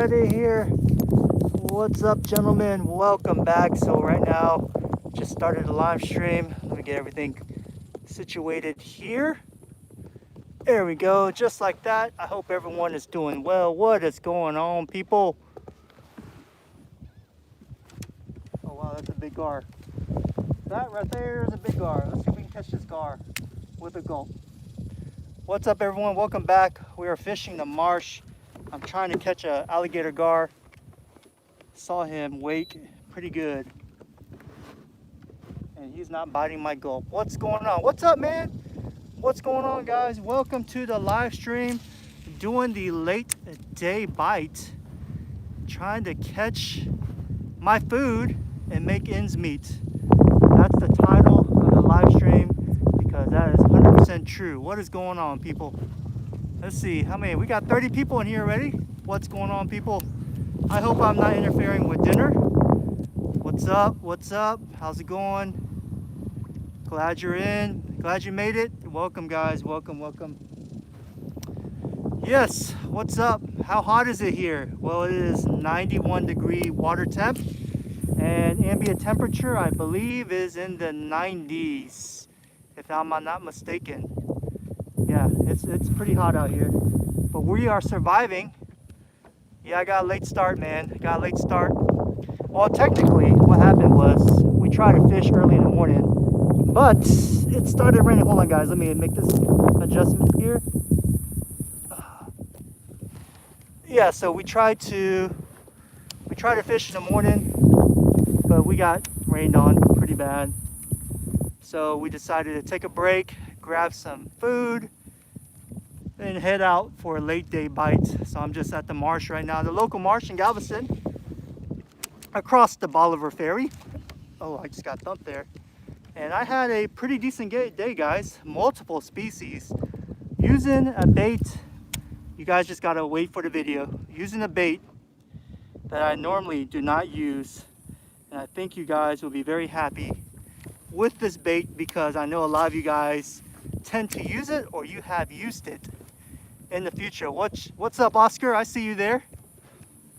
Friday here. What's up, gentlemen? Welcome back. So right now, just started a live stream. Let me get everything situated here. There we go, just like that. I hope everyone is doing well. What is going on, people? Oh wow, that's a big gar. That right there is a big gar. Let's see if we can catch this gar with a gulp. What's up, everyone? Welcome back. We are fishing the marsh. I'm trying to catch an alligator gar. Saw him wake pretty good. And he's not biting my gulp. What's going on? What's up, man? What's going on, guys? Welcome to the live stream. Doing the late day bite. Trying to catch my food and make ends meet. That's the title of the live stream because that is 100% true. What is going on, people? Let's see, how many? We got 30 people in here already. What's going on, people? I hope I'm not interfering with dinner. What's up? What's up? How's it going? Glad you're in. Glad you made it. Welcome, guys. Welcome, welcome. Yes, what's up? How hot is it here? Well, it is 91-degree water temp. And ambient temperature, I believe, is in the 90s, if I'm not mistaken. Yeah, it's pretty hot out here, but we are surviving. Yeah, I got a late start, man. Got a late start. Well, technically, what happened was we tried to fish early in the morning, but it started raining. Hold on, guys. Let me make this adjustment here. Yeah, so we tried to fish in the morning, but we got rained on pretty bad. So we decided to take a break, grab some food, and head out for a late day bite. So I'm just at the marsh right now, the local marsh in Galveston, across the Bolivar Ferry. Oh, I just got thumped there. And I had a pretty decent day, guys. Multiple species. Using a bait, you guys just gotta wait for the video. Using a bait that I normally do not use. And I think you guys will be very happy with this bait because I know a lot of you guys tend to use it or you have used it in the future. What's up, Oscar? I see you there.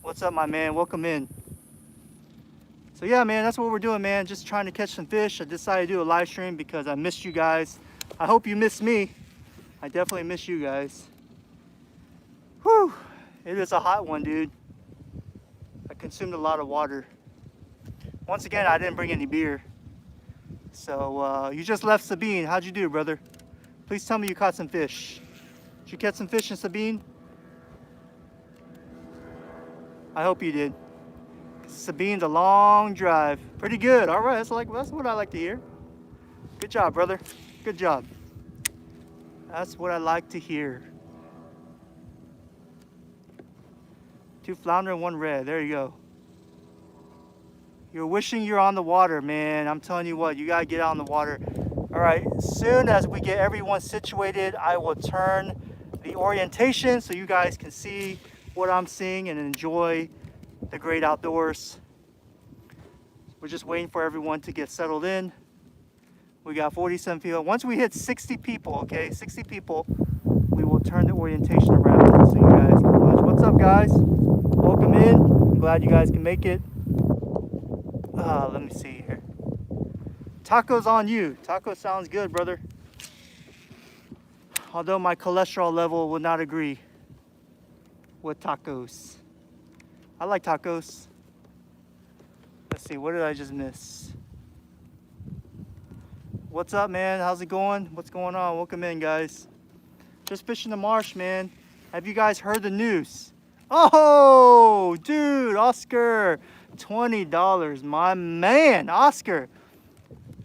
What's up, my man? Welcome in. So yeah, man, that's what we're doing, man. Just trying to catch some fish. I decided to do a live stream because I missed you guys. I hope you missed me. I definitely miss you guys. Whew, it is a hot one, dude. I consumed a lot of water. Once again, I didn't bring any beer. So you just left Sabine. How'd you do, brother? Please tell me you caught some fish. Did you catch some fish in Sabine? I hope you did. Sabine's a long drive. Pretty good. All right, that's what I like to hear. Good job, brother. Good job. That's what I like to hear. 2 flounder and 1 red. There you go. You're wishing you're on the water, man. I'm telling you what, you gotta get out on the water. All right, as soon as we get everyone situated, I will turn the orientation so you guys can see what I'm seeing and enjoy the great outdoors. We're just waiting for everyone to get settled in. We got 47 people. Once we hit 60 people, okay, 60 people, we will turn the orientation around so you guys can watch. What's up, guys? Welcome in. I'm glad you guys can make it. Let me see here. Tacos on you. Taco sounds good, brother. Although my cholesterol level would not agree with tacos. I like tacos. Let's see, what did I just miss? What's up, man? How's it going? What's going on? Welcome in, guys. Just fishing the marsh, man. Have you guys heard the news? Oh, dude, Oscar. $20, my man, Oscar.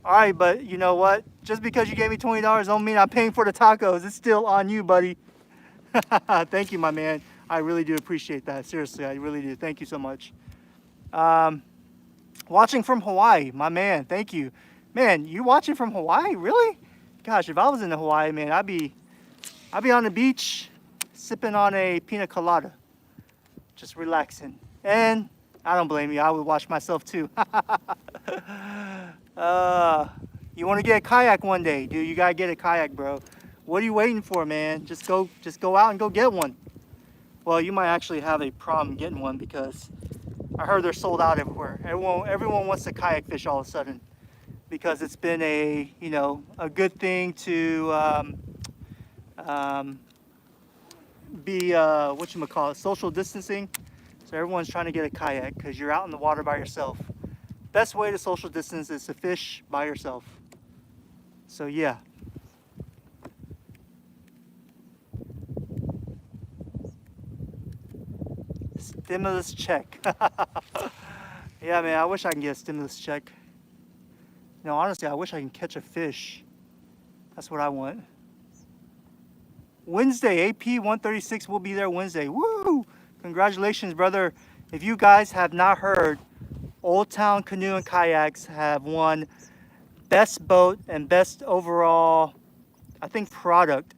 All right, but you know what? Just because you gave me $20 don't mean I'm paying for the tacos. It's still on you, buddy. Thank you, my man. I really do appreciate that. Seriously, I really do. Thank you so much. Watching from Hawaii, my man. Thank you. Man, you watching from Hawaii? Really? Gosh, if I was in Hawaii, man, I'd be on the beach sipping on a pina colada. Just relaxing. And I don't blame you. I would watch myself too. You want to get a kayak one day, dude? You gotta get a kayak, bro. What are you waiting for, man? Just go out and go get one. Well, you might actually have a problem getting one because I heard they're sold out everywhere. Everyone wants to kayak fish all of a sudden because it's been a, you know, a good thing to be whatchamacallit, social distancing. So everyone's trying to get a kayak because you're out in the water by yourself. Best way to social distance is to fish by yourself. So yeah. Stimulus check. Yeah, man, I wish I can get a stimulus check. No, honestly, I wish I can catch a fish. That's what I want. Wednesday, AP 136 will be there Wednesday. Woo! Congratulations, brother. If you guys have not heard, Old Town Canoe and Kayaks have won best boat and best overall, I think, product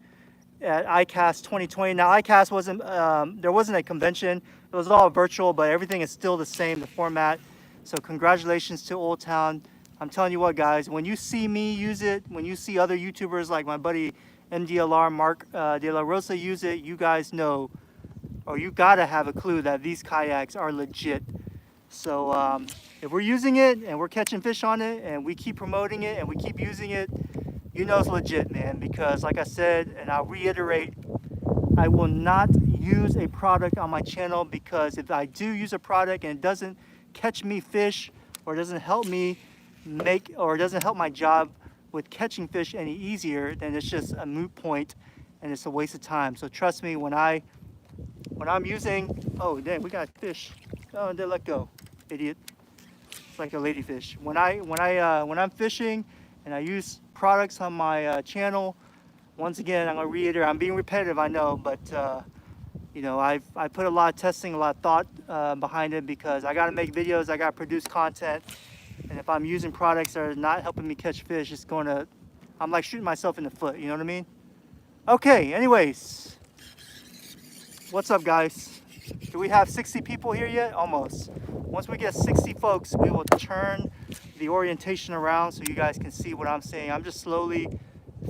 at ICAST 2020. Now, ICAST wasn't, there wasn't a convention. It was all virtual, but everything is still the same, the format. So congratulations to Old Town. I'm telling you what, guys, when you see me use it, when you see other YouTubers like my buddy MDLR, Mark De La Rosa use it, you guys know, or you gotta have a clue that these kayaks are legit. So if we're using it and we're catching fish on it and we keep promoting it and we keep using it, you know it's legit, man, because like I said, and I'll reiterate, I will not use a product on my channel because if I do use a product and it doesn't catch me fish or doesn't help me make, or doesn't help my job with catching fish any easier, then it's just a moot point and it's a waste of time. So trust me, when I'm using, oh dang, we got fish. Oh, they let go, idiot. It's like a ladyfish. When I'm fishing and I use products on my channel, once again, I'm gonna reiterate, I'm being repetitive, I know, but you know, I put a lot of testing, a lot of thought behind it because I gotta make videos, I gotta produce content, and if I'm using products that are not helping me catch fish, it's gonna, I'm like shooting myself in the foot, you know what I mean? Okay, anyways, what's up, guys? Do we have 60 people here yet? Almost. Once we get 60 folks, we will turn the orientation around so you guys can see what I'm saying. I'm just slowly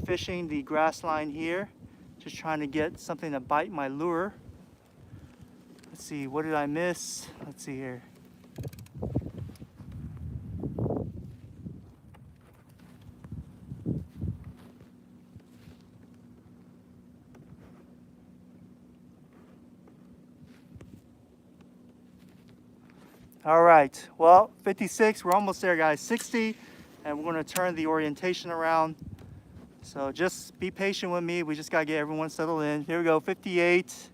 fishing the grass line here, just trying to get something to bite my lure. Let's see, what did I miss? Let's see here. All right, well, 56, we're almost there, guys. 60, and we're gonna turn the orientation around. So just be patient with me. We just gotta get everyone settled in. Here we go, 58.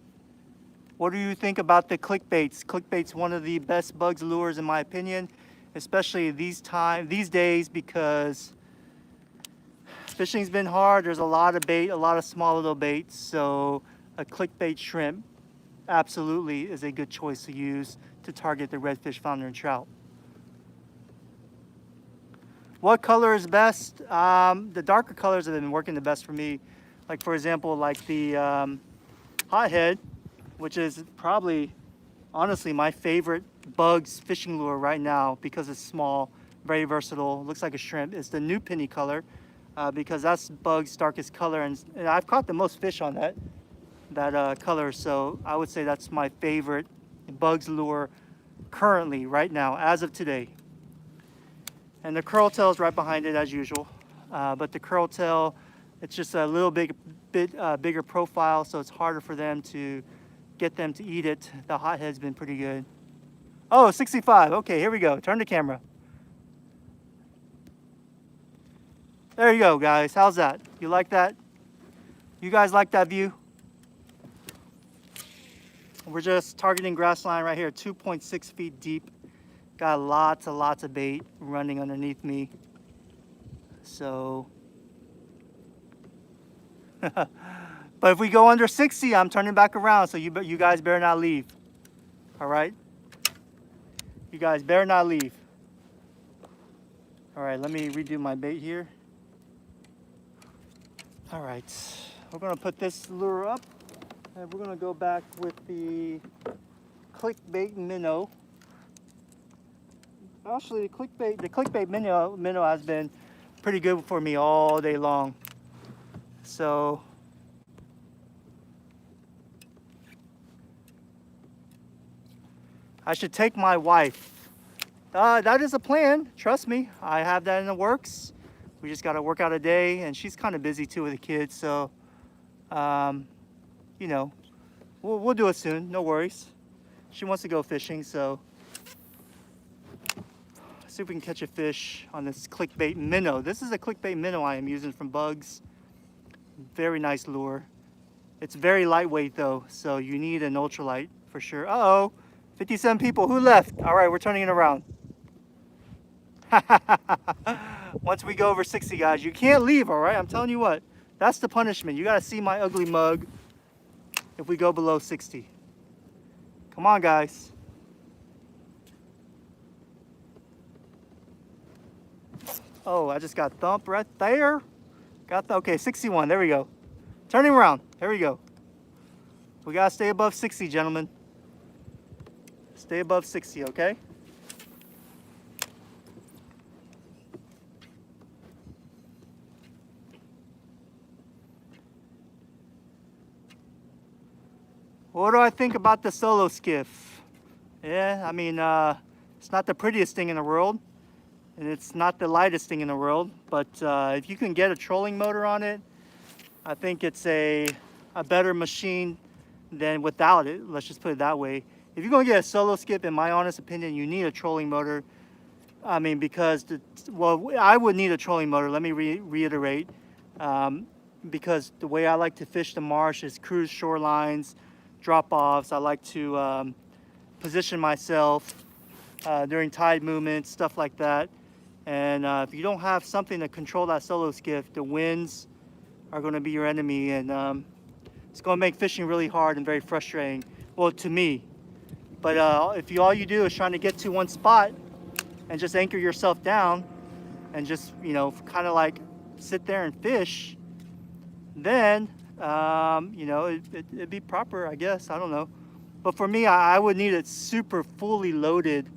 What do you think about the clickbaits? Clickbait's one of the best bugs lures in my opinion, especially these days, because fishing's been hard. There's a lot of bait, a lot of small little baits. So a clickbait shrimp absolutely is a good choice to use to target the redfish, flounder, and trout. What color is best? The darker colors have been working the best for me. Like for example, like the hothead, which is probably, honestly, my favorite bugs fishing lure right now because it's small, very versatile, looks like a shrimp. It's the new penny color because that's bug's darkest color, and I've caught the most fish on that color. So I would say that's my favorite bugs lure currently, right now, as of today. And the curl tail is right behind it as usual, but the curl tail, it's just a little bit bigger profile, so it's harder for them to get them to eat it. The hothead's been pretty good. Oh, 65. Okay, here we go. Turn the camera. There you go, guys. How's that? You like that? You guys like that view? We're just targeting grass line right here, 2.6 feet deep. Got lots of bait running underneath me. So, but if we go under 60, I'm turning back around. So you guys better not leave. All right? You guys better not leave. All right, let me redo my bait here. All right, we're gonna put this lure up, and we're gonna go back with the clickbait minnow. Actually, the clickbait minnow has been pretty good for me all day long. So I should take my wife. That is a plan. Trust me, I have that in the works. We just got to work out a day, and she's kind of busy too with the kids. So, you know, we'll do it soon. No worries. She wants to go fishing, so see if we can catch a fish on this clickbait minnow. This is a clickbait minnow I am using from Bugs. Very nice lure. It's very lightweight though, so you need an ultralight for sure. Uh-oh, 57 people. Who left? All right, we're turning it around. Once we go over 60, guys, you can't leave, all right? I'm telling you what, that's the punishment. You got to see my ugly mug if we go below 60. Come on, guys. Oh, I just got thumped right there. Okay, 61, there we go. Turning around, there we go. We gotta stay above 60, gentlemen. Stay above 60, okay? What do I think about the solo skiff? Yeah, I mean, it's not the prettiest thing in the world, and it's not the lightest thing in the world, but if you can get a trolling motor on it, I think it's a better machine than without it. Let's just put it that way. If you're gonna get a solo skiff, in my honest opinion, you need a trolling motor. I mean, because, well, I would need a trolling motor, let me reiterate, because the way I like to fish the marsh is cruise shorelines, drop-offs. I like to position myself during tide movements, stuff like that. And if you don't have something to control that solo skiff, the winds are going to be your enemy, and it's going to make fishing really hard and very frustrating. Well, to me. But if all you do is trying to get to one spot and just anchor yourself down and just, you know, kind of like sit there and fish, then you know, it'd be proper, I guess. I don't know. But for me, I would need it super fully loaded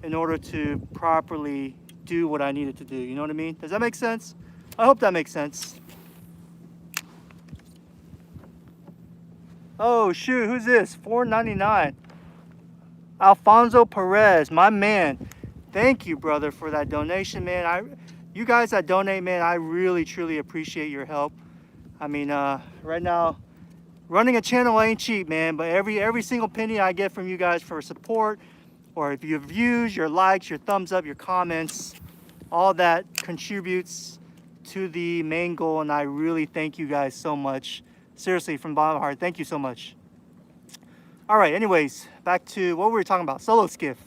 in order to properly do what I needed to do. You know what I mean? Does that make sense? I hope that makes sense. Oh shoot, who's this? $4.99. Alfonso Perez, my man. Thank you, brother, for that donation, man. You guys that donate, man, I really truly appreciate your help. I mean, right now, running a channel ain't cheap, man, but every single penny I get from you guys for support, or if your views, your likes, your thumbs up, your comments, all that contributes to the main goal, and I really thank you guys so much. Seriously, from the bottom of my heart, thank you so much. All right, anyways, back to what we were talking about, solo skiff.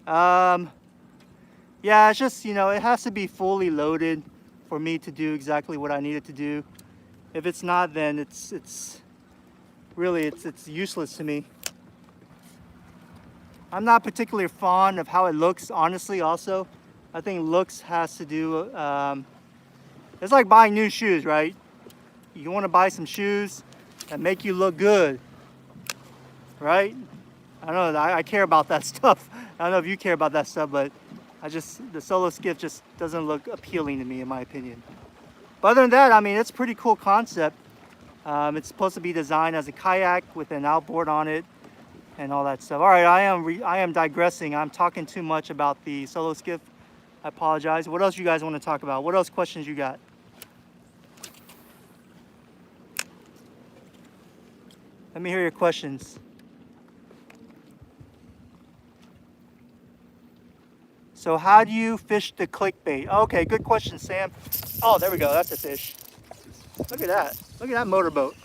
Yeah, it's just, you know, it has to be fully loaded for me to do exactly what I need it to do. If it's not, then it's really useless to me. I'm not particularly fond of how it looks, honestly. Also, I think looks has to do. It's like buying new shoes, right? You want to buy some shoes that make you look good, right? I don't know. I care about that stuff. I don't know if you care about that stuff, but the solo skiff just doesn't look appealing to me, in my opinion. But other than that, I mean, it's a pretty cool concept. It's supposed to be designed as a kayak with an outboard on it and all that stuff. All right, I am digressing. I'm talking too much about the solo skiff. I apologize. What else you guys want to talk about? What else questions you got? Let me hear your questions. So how do you fish the clickbait? Okay, good question, Sam. Oh, there we go. That's a fish. Look at that. Look at that motorboat.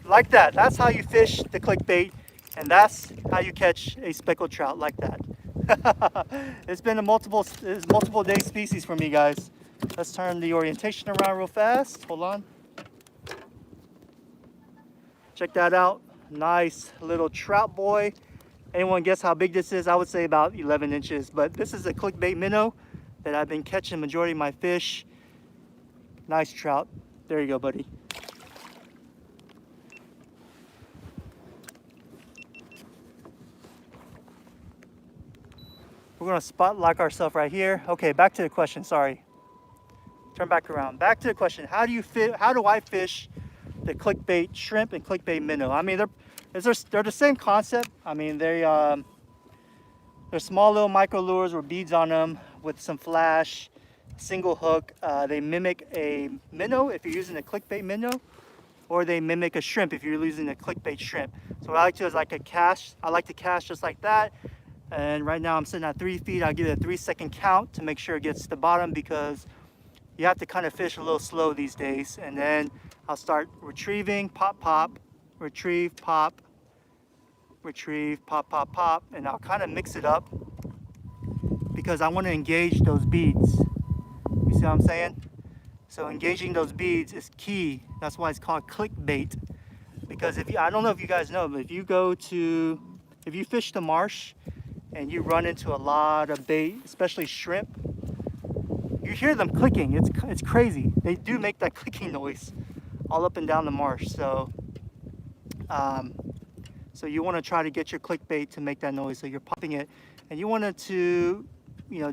Like that. That's how you fish the clickbait, and that's how you catch a speckled trout like that. It's been a multiple day species for me, guys. Let's turn the orientation around real fast. Hold on. Check that out. Nice little trout boy. Anyone guess how big this is? I would say about 11 inches. But this is a clickbait minnow that I've been catching the majority of my fish. Nice trout. There you go, buddy. We're gonna spot lock ourselves right here. Okay, back to the question, sorry. Turn back around. Back to the question. How do I fish the clickbait shrimp and clickbait minnow? I mean, they're the same concept. I mean, They're small little micro lures with beads on them with some flash, single hook. They mimic a minnow if you're using a clickbait minnow, or they mimic a shrimp if you're using a clickbait shrimp. So what I like to do is like a cast. I like to cast just like that. And right now I'm sitting at 3 feet. I'll give it a 3-second count to make sure it gets to the bottom, because you have to kind of fish a little slow these days. And then I'll start retrieving, pop, pop, retrieve, pop, retrieve, pop, pop, pop. And I'll kind of mix it up because I want to engage those beads. You see what I'm saying? So engaging those beads is key. That's why it's called clickbait. Because if you, I don't know if you guys know, but if you fish the marsh and you run into a lot of bait, especially shrimp, you hear them clicking. It's crazy. They do make that clicking noise all up and down the marsh. So so you want to try to get your clickbait to make that noise. So you're popping it, and you want it to,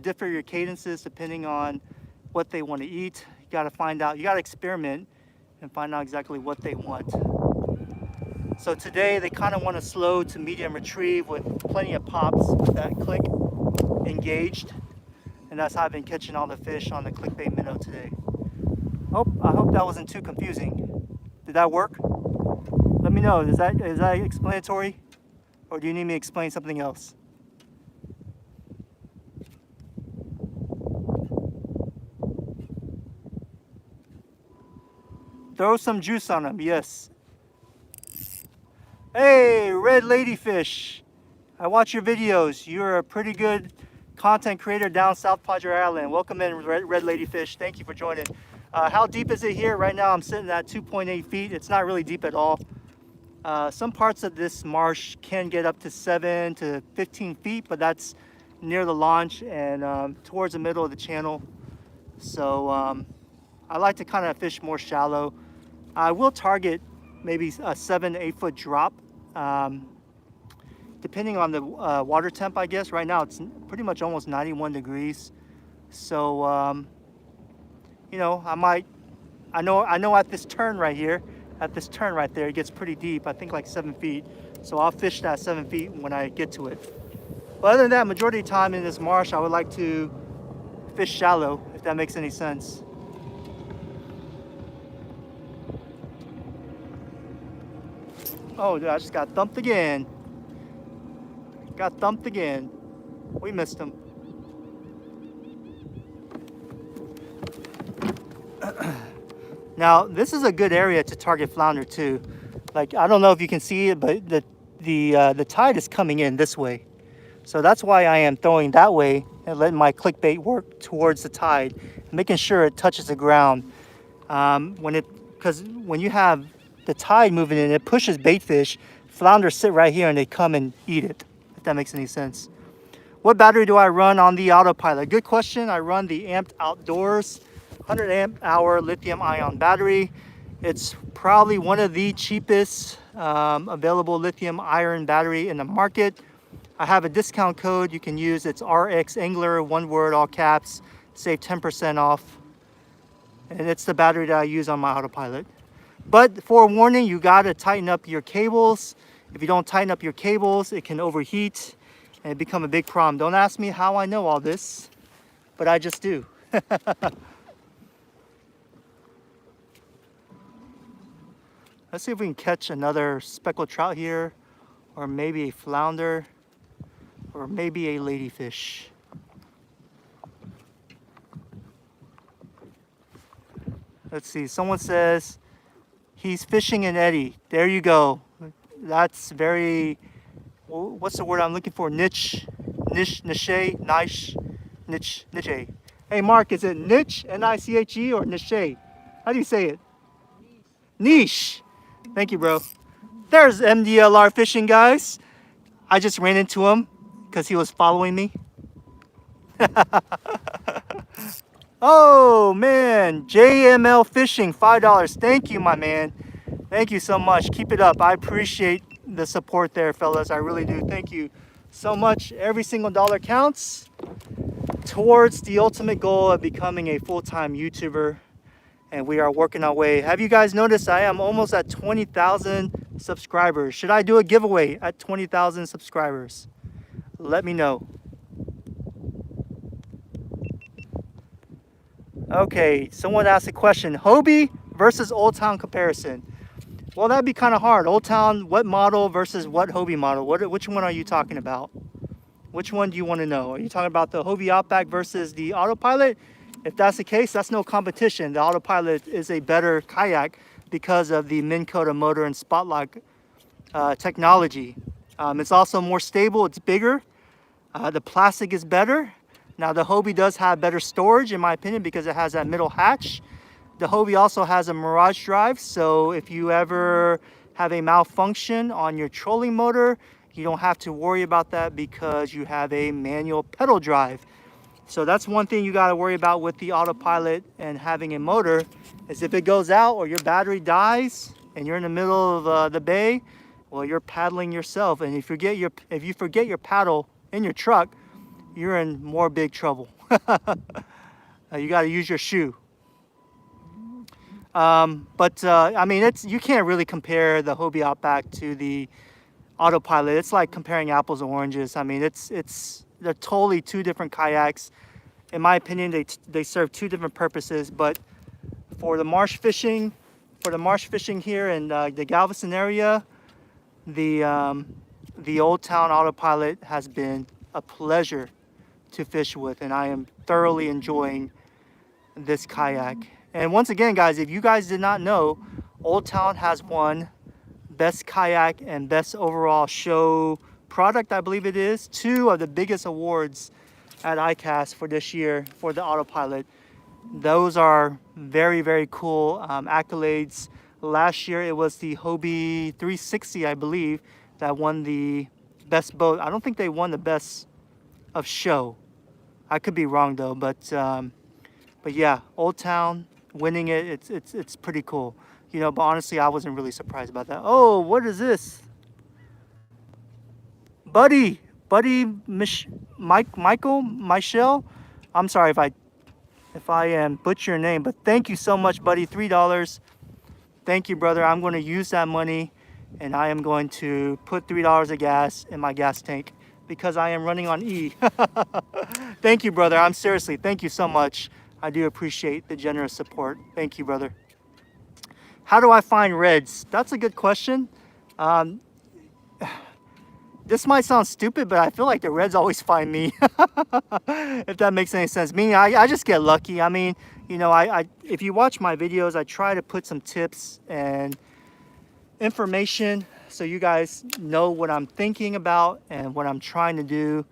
differ your cadences depending on what they want to eat. You got to find out. You got to experiment and find out exactly what they want. So today they kind of want a slow to medium retrieve with plenty of pops with that click engaged. And that's how I've been catching all the fish on the clickbait minnow today. I hope that wasn't too confusing. Did that work? Let me know. Is that explanatory? Or do you need me to explain something else? Throw some juice on them, yes. Hey, red ladyfish. I watch your videos. You're a pretty good content creator down South Padre Island. Welcome in, red ladyfish. Thank you for joining. How deep is it here? Right now I'm sitting at 2.8 feet. It's not really deep at all. Some parts of this marsh can get up to 7 to 15 feet, but that's near the launch and towards the middle of the channel. So I like to kind of fish more shallow. I will target maybe a 7 to 8 foot drop, depending on the water temp, I guess. Right now it's pretty much almost 91 degrees. So, I know at this turn right here, at this turn right there, it gets pretty deep. I think like 7 feet. So I'll fish that 7 feet when I get to it. But other than that, majority of the time in this marsh, I would like to fish shallow, if that makes any sense. Oh, dude, I just got thumped again. Got thumped again. We missed him. Now, this is a good area to target flounder too. Like, I don't know if you can see it, but the tide is coming in this way. So that's why I am throwing that way and letting my clickbait work towards the tide, making sure it touches the ground. Because when you have the tide moving in, it pushes bait fish. Flounder sit right here and they come and eat it, if that makes any sense. What battery do I run on the autopilot? Good question. I run the Amped Outdoors 100 amp hour lithium ion battery. It's probably one of the cheapest available lithium ion battery in the market. I have a discount code you can use. It's RX Angler, one word, all caps, save 10% off. And it's the battery that I use on my autopilot. But forewarning, you gotta tighten up your cables. If you don't tighten up your cables, it can overheat and become a big problem. Don't ask me how I know all this, but I just do. Let's see if we can catch another speckled trout here, or maybe a flounder, or maybe a ladyfish. Let's see, someone says he's fishing an eddy. There you go. That's very, what's the word I'm looking for? Niche. Hey Mark, is it niche, N-I-C-H-E, or niche? How do you say it? Niche. Thank you, bro. There's MDLR fishing, guys. I just ran into him because he was following me. Oh man, JML Fishing, $5. Thank you, my man. Thank you so much. Keep it up. I appreciate the support there, fellas. I really do. Thank you so much. Every single dollar counts towards the ultimate goal of becoming a full-time YouTuber. And we are working our way. Have you guys noticed I am almost at 20,000 subscribers? Should I do a giveaway at 20,000 subscribers? Let me know. Okay, someone asked a question. Hobie versus Old Town comparison. Well, that'd be kind of hard. Old Town, what model versus what Hobie model? Which one are you talking about? Which one do you want to know? Are you talking about the Hobie Outback versus the Autopilot? If that's the case, that's no competition. The Autopilot is a better kayak because of the Minn Kota motor and spotlock technology. It's also more stable. It's bigger. The plastic is better. Now the Hobie does have better storage in my opinion because it has that middle hatch. The Hobie also has a Mirage drive, so if you ever have a malfunction on your trolling motor, you don't have to worry about that because you have a manual pedal drive. So that's one thing you got to worry about with the Autopilot and having a motor is if it goes out or your battery dies and you're in the middle of the bay, well, you're paddling yourself, and if you forget your paddle in your truck, you're in more big trouble. You got to use your shoe. I mean, you can't really compare the Hobie Outback to the Autopilot. It's like comparing apples and oranges. I mean, they're totally two different kayaks. In my opinion, they serve two different purposes. But for the marsh fishing here in the Galveston area, the Old Town Autopilot has been a pleasure to fish with, and I am thoroughly enjoying this kayak. And once again, guys, if you guys did not know, Old Town has won Best Kayak and Best Overall Show Product, I believe it is, 2 of the biggest awards at ICAST for this year for the Autopilot. Those are very, very cool accolades. Last year, it was the Hobie 360, I believe, that won the best boat. I don't think they won the best of show. I could be wrong though, but yeah, Old Town winning it, it's pretty cool. You know, but honestly, I wasn't really surprised about that. Oh, what is this? Michael, Michelle. I'm sorry if I am butcher your name, but thank you so much, buddy. $3. Thank you, brother. I'm going to use that money, and I am going to put $3 of gas in my gas tank because I am running on E. Thank you, brother. I'm seriously, thank you so much. I do appreciate the generous support. Thank you, brother. How do I find reds? That's a good question. This might sound stupid, but I feel like the reds always find me. If that makes any sense. Meaning I just get lucky. I mean, you know, if you watch my videos, I try to put some tips and information so you guys know what I'm thinking about and what I'm trying to do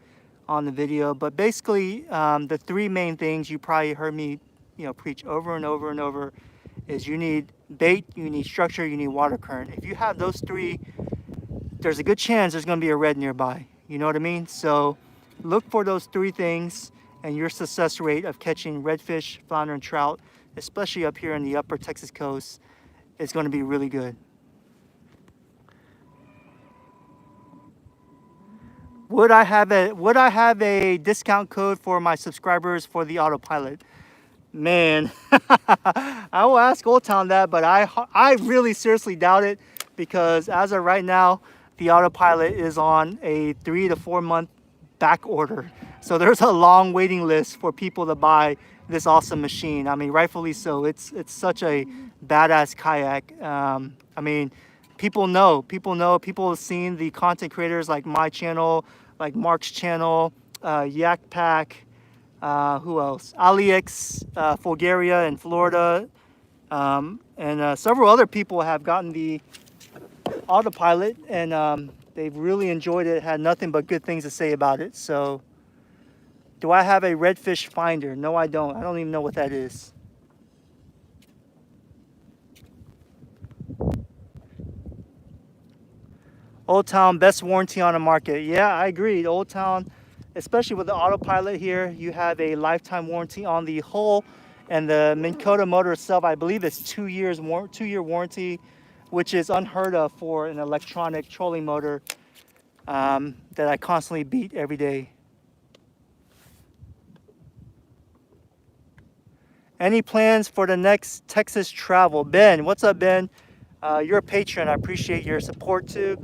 on the video. But basically, the 3 main things you probably heard me, you know, preach over and over and over is you need bait, you need structure, you need water current. If you have those 3, there's a good chance there's going to be a red nearby. You know what I mean? So look for those 3 things, and your success rate of catching redfish, flounder, and trout, especially up here in the upper Texas coast, is going to be really good. Would I have a discount code for my subscribers for the Autopilot? Man, I will ask Old Town that, but I really seriously doubt it because as of right now, the Autopilot is on a 3 to 4 month back order. So there's a long waiting list for people to buy this awesome machine. I mean, rightfully so. It's such a badass kayak. I mean, people have seen the content creators like my channel, like Mark's channel, Yak Pack, who else? AliX, Bulgaria in Florida, and several other people have gotten the Autopilot, and they've really enjoyed it, had nothing but good things to say about it. So, do I have a redfish finder? No, I don't. I don't even know what that is. Old Town, best warranty on the market. Yeah, I agree. Old Town, especially with the Autopilot here, you have a lifetime warranty on the hull, and the Minn Kota motor itself, I believe it's 2 year warranty, which is unheard of for an electronic trolling motor that I constantly beat every day. Any plans for the next Texas travel? Ben, what's up, Ben? You're a patron. I appreciate your support too.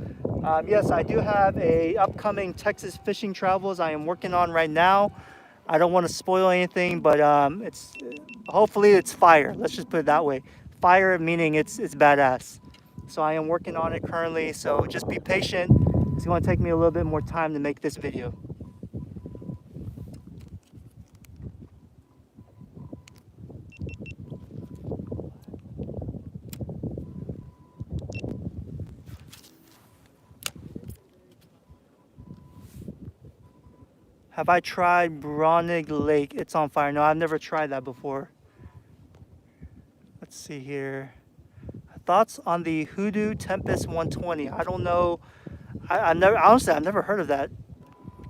Yes, I do have a upcoming Texas fishing travels I am working on right now. I don't want to spoil anything, but it's hopefully it's fire. Let's just put it that way. Fire meaning it's badass. So I am working on it currently. So just be patient. It's going to take me a little bit more time to make this video. Have I tried Bronig Lake? It's on fire. No, I've never tried that before. Let's see here. Thoughts on the Hoodoo Tempest 120? I don't know. I've never, honestly, I've never heard of that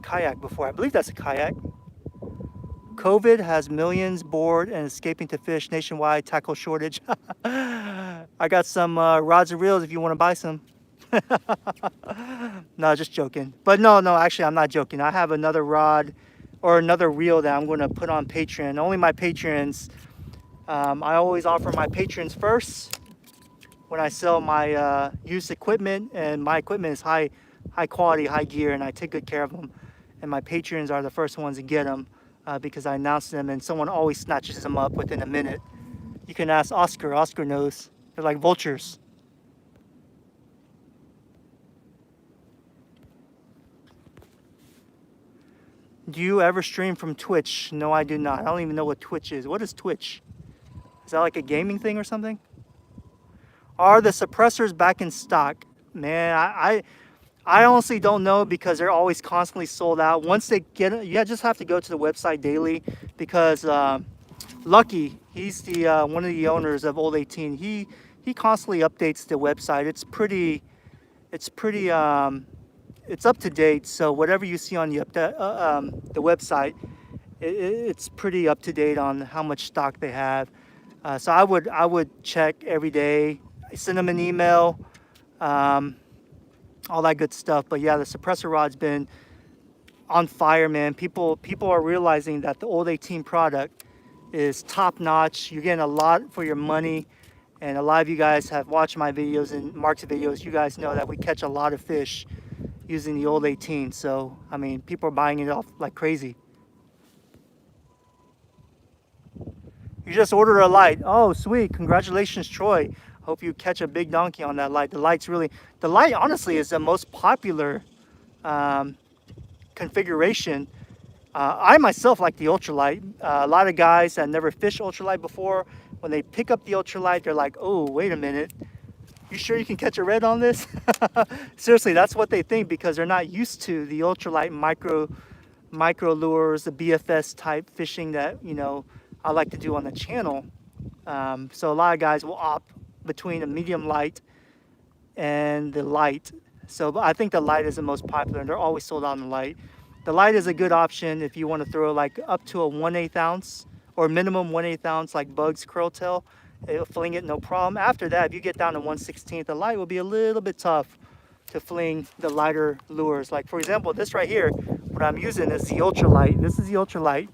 kayak before. I believe that's a kayak. COVID has millions bored and escaping to fish nationwide. Tackle shortage. I got some rods and reels if you want to buy some. No, just joking. But no, actually, I'm not joking. I have another rod or another reel that I'm going to put on Patreon. Only my patrons. I always offer my patrons first when I sell my used equipment, and my equipment is high quality, high gear, and I take good care of them. And my patrons are the first ones to get them because I announce them, and someone always snatches them up within a minute. You can ask Oscar. Oscar knows. They're like vultures. Do you ever stream from Twitch? No, I do not. I don't even know what Twitch is. What is Twitch? Is that like a gaming thing or something? Are the suppressors back in stock? Man, I honestly don't know because they're always constantly sold out. Once they get it, you just have to go to the website daily because Lucky, he's the one of the owners of Old 18. He constantly updates the website. It's pretty it's up to date. So whatever you see on the website, it's pretty up to date on how much stock they have. So I would check every day. I send them an email, all that good stuff. But yeah, the suppressor rod's been on fire, man. People are realizing that the Old 18 product is top notch. You're getting a lot for your money. And a lot of you guys have watched my videos and Mark's videos. You guys know that we catch a lot of fish using the Old 18. So, I mean, people are buying it off like crazy. You just ordered a light. Oh, sweet. Congratulations, Troy. Hope you catch a big donkey on that light. The light honestly is the most popular configuration. I myself like the ultralight. A lot of guys that never fished ultralight before, when they pick up the ultralight, they're like, oh, wait a minute. You sure you can catch a red on this? Seriously, that's what they think because they're not used to the ultralight micro lures, the BFS type fishing that, you know, I like to do on the channel. So a lot of guys will opt between a medium light and the light. So I think the light is the most popular and they're always sold out on the light. The light is a good option if you want to throw like up to a 1/8 ounce or minimum 1/8 ounce like Bug's curl tail. It'll fling it no problem. After that, if you get down to 1/16, the light will be a little bit tough to fling the lighter lures. Like for example, this right here, what I'm using is the ultralight. This is the ultralight.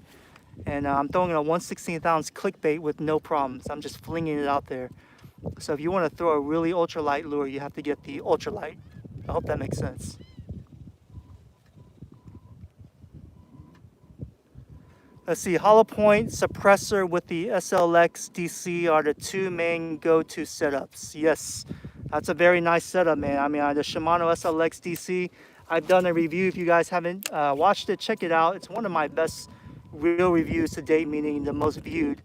And I'm throwing a 1/16 ounce clickbait with no problems. I'm just flinging it out there. So if you want to throw a really ultralight lure, you have to get the ultralight. I hope that makes sense. Let's see, hollow point suppressor with the SLX DC are the two main go-to setups. Yes, that's a very nice setup, man. I mean, the Shimano SLX DC, I've done a review. If you guys haven't watched it, check it out. It's one of my best reel reviews to date, meaning the most viewed.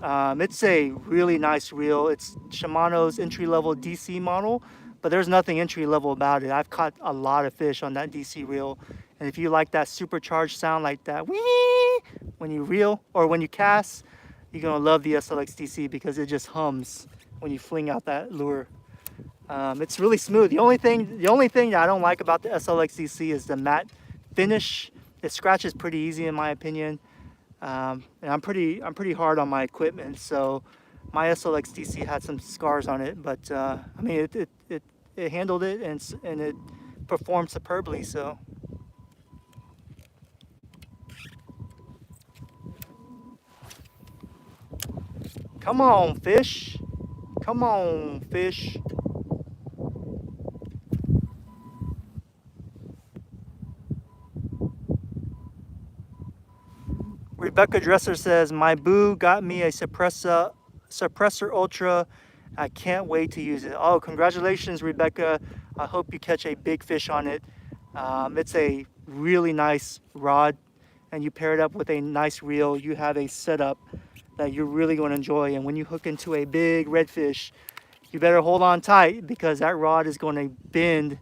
It's a really nice reel. It's Shimano's entry-level DC model, but there's nothing entry-level about it. I've caught a lot of fish on that DC reel. And if you like that supercharged sound like that, whee, when you reel or when you cast, you're gonna love the SLX DC because it just hums when you fling out that lure. It's really smooth. The only thing that I don't like about the SLX DC is the matte finish. It scratches pretty easy in my opinion. And I'm pretty hard on my equipment, so my SLX DC had some scars on it, but I mean it handled it and it performed superbly. So come on, fish. Come on, fish. Rebecca Dresser says, my boo got me a suppressor ultra. I can't wait to use it. Oh, congratulations, Rebecca. I hope you catch a big fish on it. It's a really nice rod, and you pair it up with a nice reel. You have a setup that you're really going to enjoy. And when you hook into a big redfish, you better hold on tight because that rod is going to bend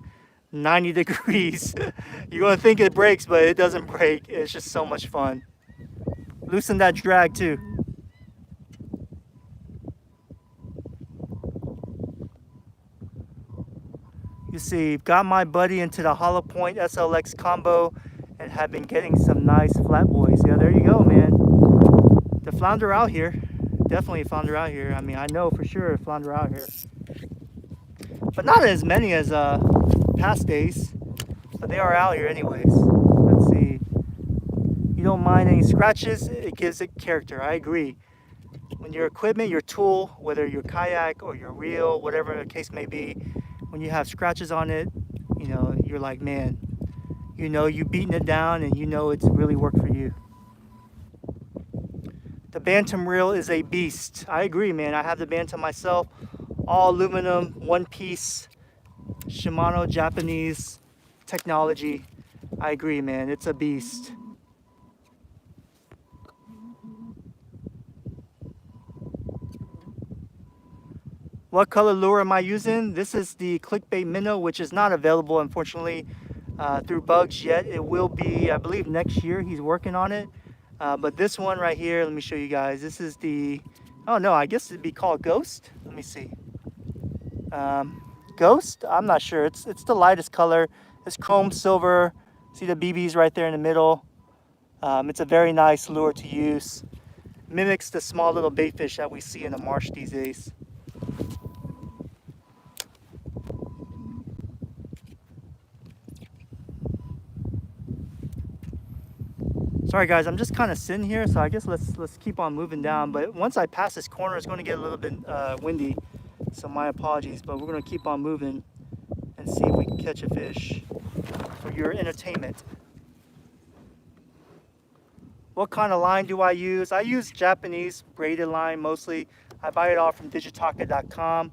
90 degrees. You're going to think it breaks, but it doesn't break. It's just so much fun. Loosen that drag too. You see, got my buddy into the Hollow Point SLX combo and have been getting some nice flat boys. Yeah, there you go, man. The flounder out here. Definitely flounder out here. I mean, I know for sure flounder out here. But not as many as past days. But they are out here anyways. Let's see. You don't mind any scratches, it gives it character. I agree. When your equipment, your tool, whether your kayak or your reel, whatever the case may be, when you have scratches on it, you know, you're like, man, you know, you've beaten it down and you know it's really worked for you. The Bantam reel is a beast. I agree, man. I have the Bantam myself. All aluminum, one piece, Shimano Japanese technology. I agree, man. It's a beast. What color lure am I using? This is the Clickbait Minnow, which is not available, unfortunately, through Bugs yet. It will be, I believe, next year. He's working on it. But this one right here, let me show you guys. This is the, oh no, I guess it'd be called Ghost. Let me see. Ghost? I'm not sure. It's the lightest color. It's chrome silver. See the BBs right there in the middle. It's a very nice lure to use. Mimics the small little bait fish that we see in the marsh these days. Sorry guys, I'm just kind of sitting here, so I guess let's keep on moving down. But once I pass this corner, it's going to get a little bit windy, so my apologies. But we're going to keep on moving and see if we can catch a fish for your entertainment. What kind of line do I use? I use Japanese braided line mostly. I buy it all from digitaka.com.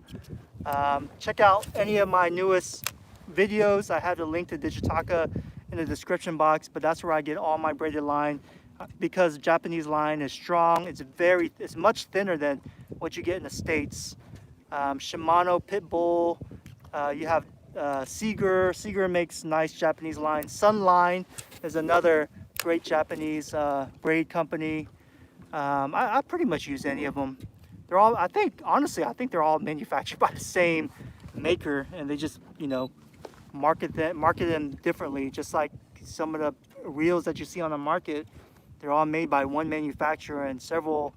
Check out any of my newest videos. I have the link to Digitaka in the description box, but that's where I get all my braided line because Japanese line is strong. It's much thinner than what you get in the States. Shimano Pitbull, you have Seeger. Seeger makes nice Japanese line. Sunline is another great Japanese braid company. I pretty much use any of them. They're all, I think, honestly, I think they're all manufactured by the same maker, and they just, you know, market them differently. Just like some of the reels that you see on the market, they're all made by one manufacturer and several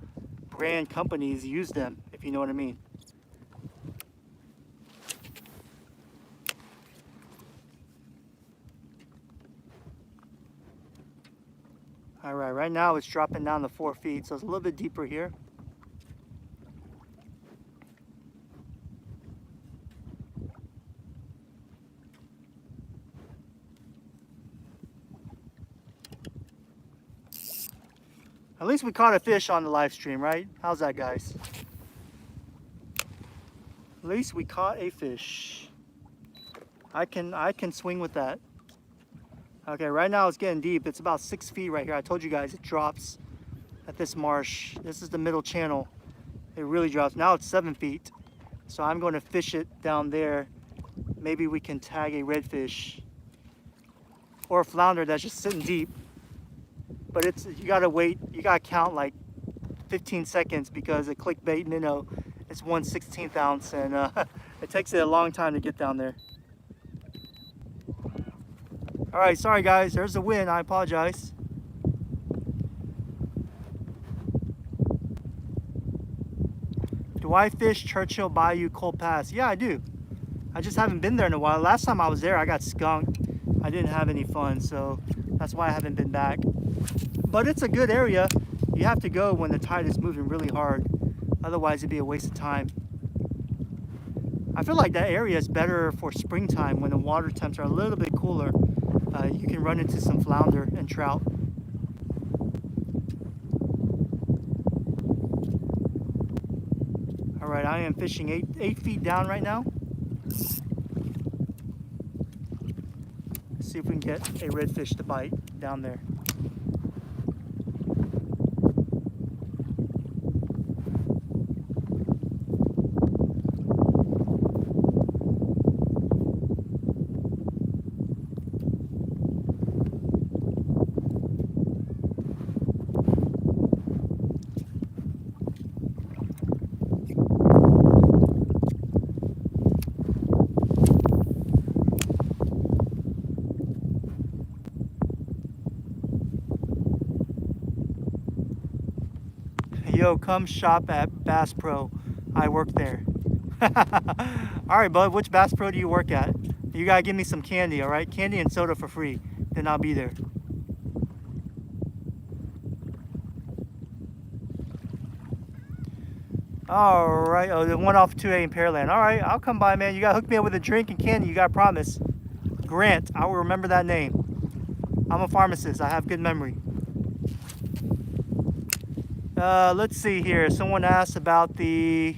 brand companies use them, if you know what I mean. All right, right now it's dropping down to 4 feet, so it's a little bit deeper here. At least we caught a fish on the live stream, right? How's that, guys? At least we caught a fish. I can swing with that. Okay, right now it's getting deep. It's about 6 feet right here. I told you guys it drops at this marsh. This is the middle channel. It really drops. Now it's 7 feet. So I'm going to fish it down there. Maybe we can tag a redfish or a flounder that's just sitting deep. But it's, you gotta wait, you gotta count like 15 seconds because a clickbait minnow is 1/16 ounce, and it takes it a long time to get down there. All right, sorry guys, there's the wind, I apologize. Do I fish Churchill Bayou Cold Pass? Yeah, I do. I just haven't been there in a while. Last time I was there, I got skunked. I didn't have any fun, so that's why I haven't been back. But it's a good area. You have to go when the tide is moving really hard. Otherwise, it'd be a waste of time. I feel like that area is better for springtime when the water temps are a little bit cooler. You can run into some flounder and trout. right, I am fishing 8 feet down right now. Let's see if we can get a redfish to bite down there. Yo, come shop at Bass Pro. I work there. All right, bud, which Bass Pro do you work at? You gotta give me some candy, all right? Candy and soda for free. Then I'll be there. All right, oh, the one off 2A in Pearland. All right, I'll come by, man. You gotta hook me up with a drink and candy. You gotta promise. Grant, I will remember that name. I'm a pharmacist. I have good memory. Let's see here. Someone asked about the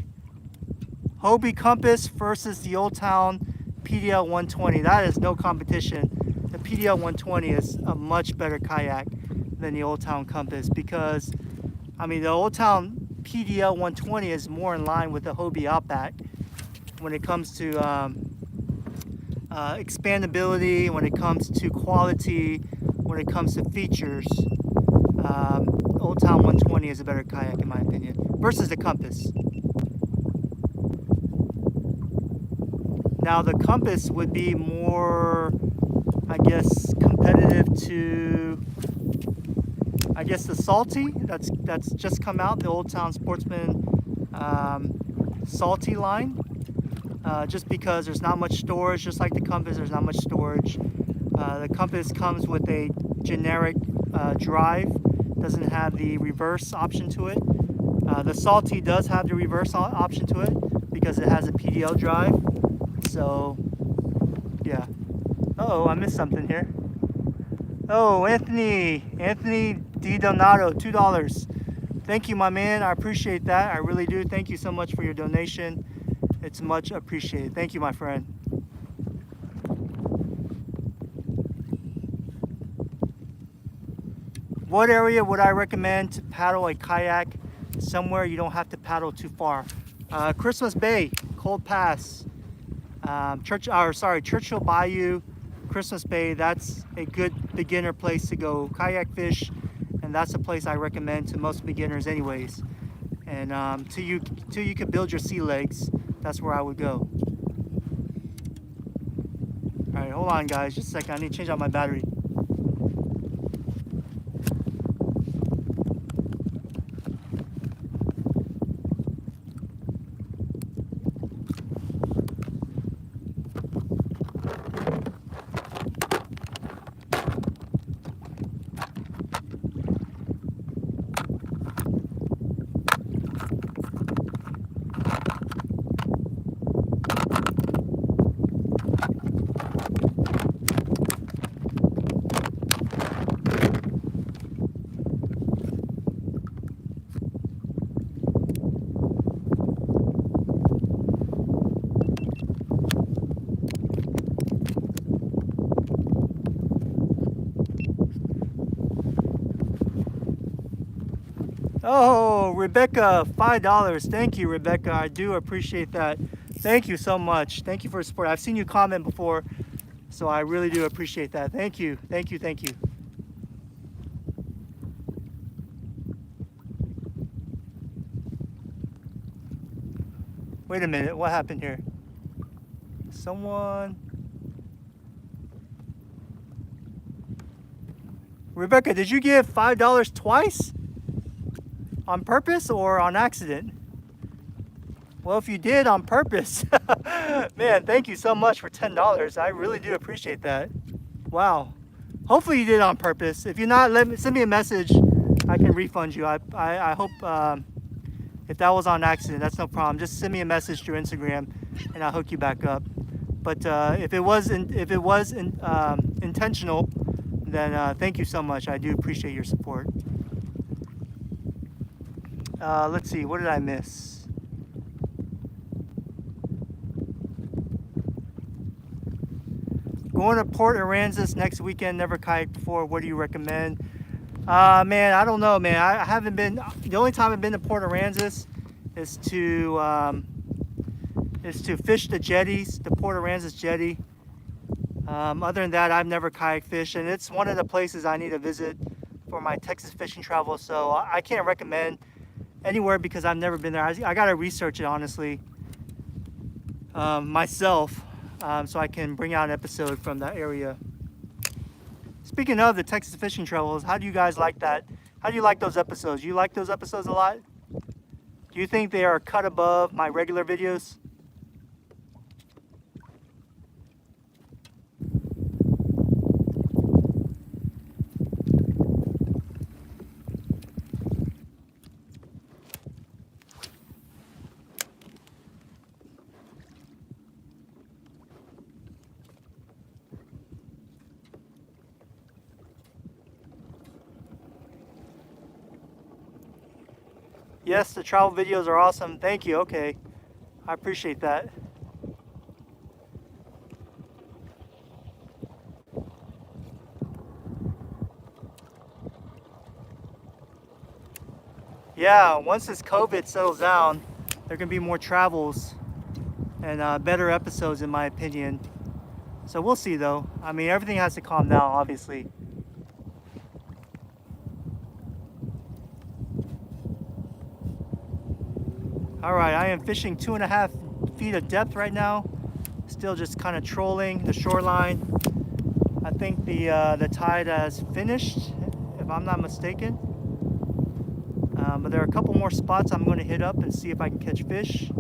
Hobie Compass versus the Old Town PDL 120. That is no competition. The PDL 120 is a much better kayak than the Old Town Compass because, I mean, the Old Town PDL 120 is more in line with the Hobie Outback when it comes to expandability, when it comes to quality, when it comes to features. Old Town 120 is a better kayak in my opinion versus the Compass. Now the Compass would be more, I guess, competitive to, I guess, the Salty that's just come out, the Old Town Sportsman Salty line. Just because there's not much storage, just like the Compass, there's not much storage. The Compass comes with a generic drive, doesn't have the reverse option to it. The Salty does have the reverse option to it because it has a PDL drive. So, yeah. Uh-oh, I missed something here. Oh, Anthony D. Donato, $2. Thank you, my man. I appreciate that. I really do. Thank you so much for your donation. It's much appreciated. Thank you, my friend. What area would I recommend to paddle a kayak? Somewhere you don't have to paddle too far. Christmas Bay, Cold Pass, Churchill Bayou, Christmas Bay. That's a good beginner place to go kayak fish, and that's a place I recommend to most beginners, anyways. And till you can build your sea legs, that's where I would go. All right, hold on, guys, just a second. I need to change out my battery. Oh, Rebecca, $5. Thank you, Rebecca. I do appreciate that. Thank you so much. Thank you for your support. I've seen you comment before, so I really do appreciate that. Thank you. Thank you. Thank you. Wait a minute. What happened here? Someone... Rebecca, did you give $5 twice? On purpose or on accident? Well, if you did on purpose, man, thank you so much for $10. I really do appreciate that. Wow. Hopefully you did on purpose. If you're not, send me a message. I can refund you. I hope if that was on accident, that's no problem. Just send me a message through Instagram, and I'll hook you back up. But if it was intentional, then thank you so much. I do appreciate your support. Let's see, what did I miss? Going to Port Aransas next weekend. Never kayaked before. What do you recommend? Man, I don't know, man. I haven't been. The only time I've been to Port Aransas is to fish the jetties, the Port Aransas jetty. Other than that, I've never kayak fished, and it's one of the places I need to visit for my Texas fishing travel. So I can't recommend anywhere because I've never been there. I gotta research it honestly myself, so I can bring out an episode from that area. Speaking of the Texas fishing travels, how do you guys like that? How do you like those episodes? You like those episodes a lot? Do you think they are cut above my regular videos? Yes, the travel videos are awesome. Thank you. Okay. I appreciate that. Yeah, once this COVID settles down, there can be more travels and better episodes in my opinion. So we'll see though. I mean, everything has to calm down, obviously. All right, I am fishing 2.5 feet of depth right now. Still just kind of trolling the shoreline. I think the tide has finished, if I'm not mistaken. But there are a couple more spots I'm going to hit up and see if I can catch fish.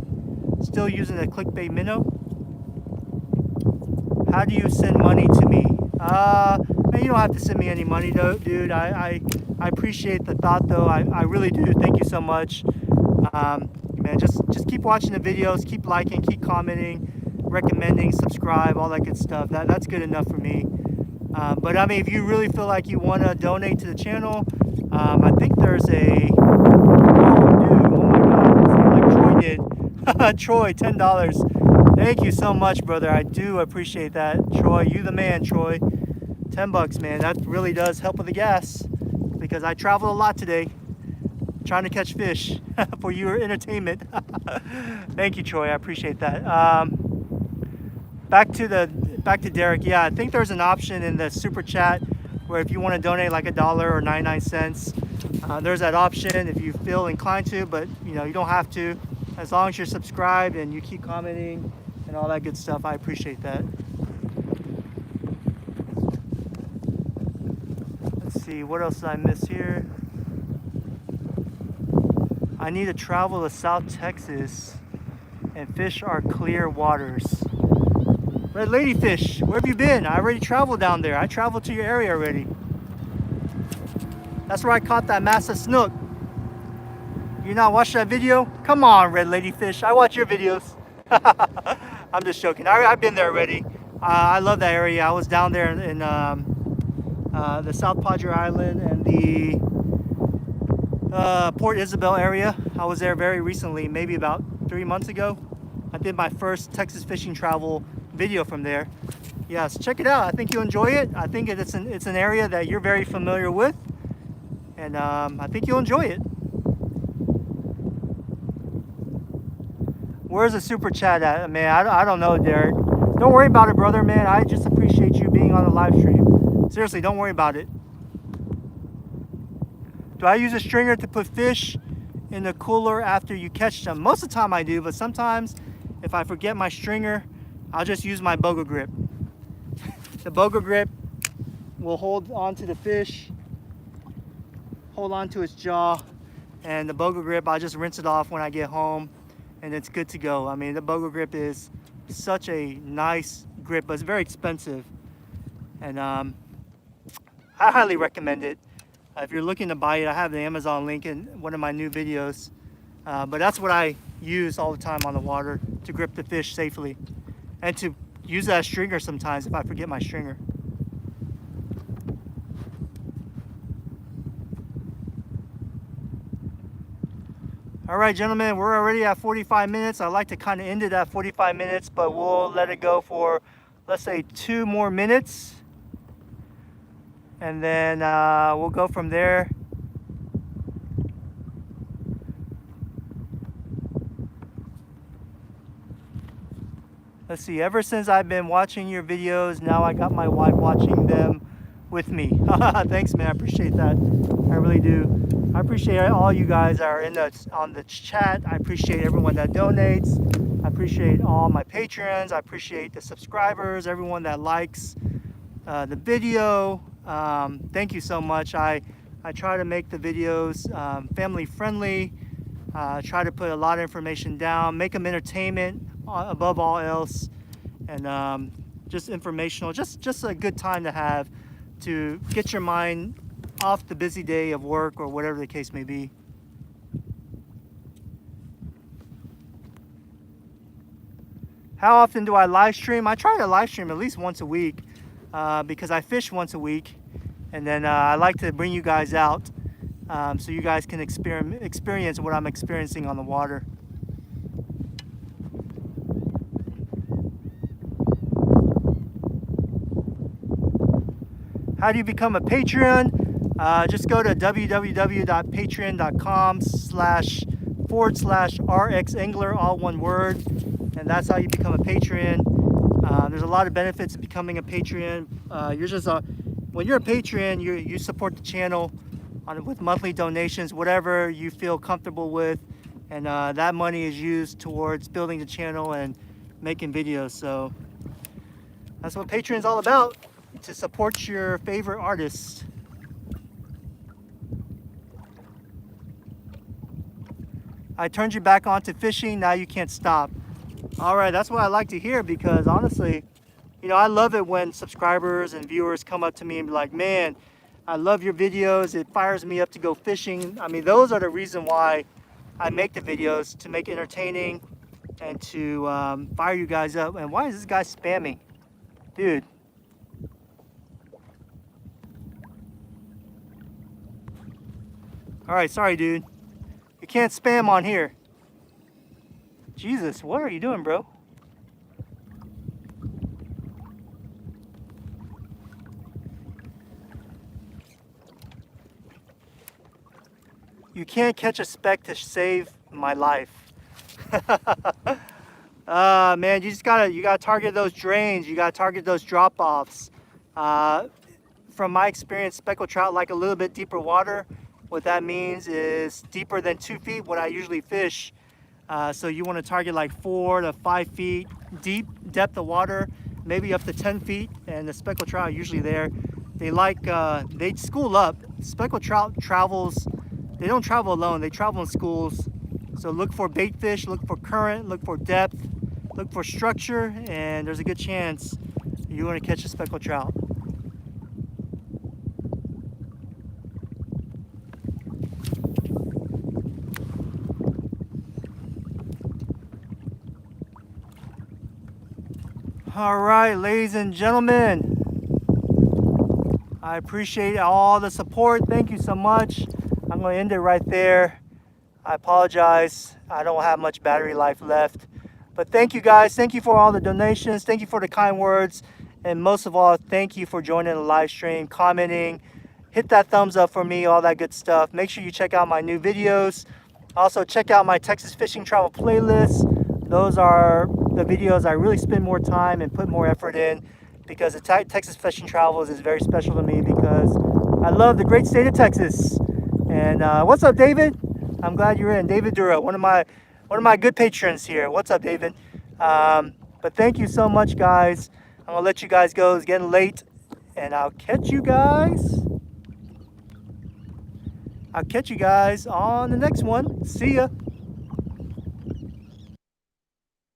Still using the clickbait minnow. How do you send money to me? Man, you don't have to send me any money though, dude. I appreciate the thought though. I really do. Thank you so much. Man, just keep watching the videos, keep liking, keep commenting, recommending, subscribe, all that good stuff. That's good enough for me. But I mean, if you really feel like you want to donate to the channel, I think there's a, oh my God, like Troy did. Troy, $10. Thank you so much, brother. I do appreciate that. Troy, you the man, Troy. $10, man. That really does help with the gas because I traveled a lot today trying to catch fish for your entertainment. Thank you, Troy. I appreciate that. Back to Derek. Yeah, I think there's an option in the super chat where if you want to donate like $1 or 99 cents, there's that option if you feel inclined to, but you know, you don't have to. As long as you're subscribed and you keep commenting and all that good stuff, I appreciate that. Let's see, what else did I miss here? I need to travel to South Texas and fish our clear waters. Red Ladyfish, where have you been? I already traveled down there. I traveled to your area already. That's where I caught that massive snook. You not watch that video? Come on, Red Ladyfish. I watch your videos. I'm just joking. I've been there already. I love that area. I was down there in the South Padre Island and the Port Isabel area. I was there very recently, maybe about 3 months ago. I did my first Texas fishing travel video from there. Yes, check it out. I think you'll enjoy it. I think it's an area that you're very familiar with, and I think you'll enjoy it. Where's the super chat at, man? I don't know, Derek. Don't worry about it, brother, man. I just appreciate you being on the live stream. Seriously, don't worry about it. Do I use a stringer to put fish in the cooler after you catch them? Most of the time I do, but sometimes if I forget my stringer, I'll just use my boga grip. The boga grip will hold on to the fish, hold on to its jaw, and the boga grip, I'll just rinse it off when I get home and it's good to go. I mean, the boga grip is such a nice grip, but it's very expensive. And I highly recommend it. If you're looking to buy it, I have the Amazon link in one of my new videos. But that's what I use all the time on the water to grip the fish safely. And to use that stringer sometimes if I forget my stringer. All right, gentlemen, we're already at 45 minutes. I like to kind of end it at 45 minutes, but we'll let it go for let's say 2 more minutes, and then we'll go from there. Let's see, ever since I've been watching your videos, now I got my wife watching them with me. Thanks, man. I appreciate that. I really do. I appreciate all you guys that are on the chat. I appreciate everyone that donates. I appreciate all my patrons. I appreciate the subscribers, everyone that likes the video. Thank you so much. I try to make the videos family friendly. Try to put a lot of information down, make them entertainment above all else, and just informational, just a good time to have to get your mind off the busy day of work or whatever the case may be. How often do I live stream? I try to live stream at least once a week because I fish once a week, and then I like to bring you guys out so you guys can experience what I'm experiencing on the water. How do you become a Patreon? Just go to www.patreon.com//RxAngler, all one word, and that's how you become a Patreon. There's a lot of benefits to becoming a Patreon. When you're a Patreon, you support the channel with monthly donations, whatever you feel comfortable with, and that money is used towards building the channel and making videos. So that's what Patreon is all about, to support your favorite artists. I turned you back onto fishing, now you can't stop. All right, that's what I like to hear, because honestly, you know, I love it when subscribers and viewers come up to me and be like, man, I love your videos, it fires me up to go fishing. I mean, those are the reason why I make the videos, to make it entertaining and to fire you guys up. And why is this guy spamming? Dude. All right, sorry, dude. You can't spam on here. Jesus, what are you doing, bro? You can't catch a speck to save my life. Man, you gotta target those drains. You gotta target those drop-offs. From my experience, speckled trout like a little bit deeper water. What that means is deeper than 2 feet, what I usually fish. So you want to target like 4 to 5 feet deep depth of water, maybe up to 10 feet. And the speckled trout are usually there. They school up. Speckled trout travels. They don't travel alone. They travel in schools. So look for bait fish, look for current, look for depth, look for structure, and there's a good chance you're going to catch a speckled trout. All right, ladies and gentlemen, I appreciate all the support. Thank you so much. I'm going to end it right there. I apologize. I don't have much battery life left. But thank you guys. Thank you for all the donations. Thank you for the kind words. And most of all, thank you for joining the live stream, commenting. Hit that thumbs up for me, all that good stuff. Make sure you check out my new videos. Also, check out my Texas fishing travel playlist. Those are the videos I really spend more time and put more effort in, because the Texas fishing travels is very special to me, because I love the great state of Texas. And what's up, David? I'm glad you're in. David Dura, one of my good patrons here. What's up, David? But thank you so much, guys. I'm gonna let you guys go. It's getting late, and I'll catch you guys on the next one. See ya.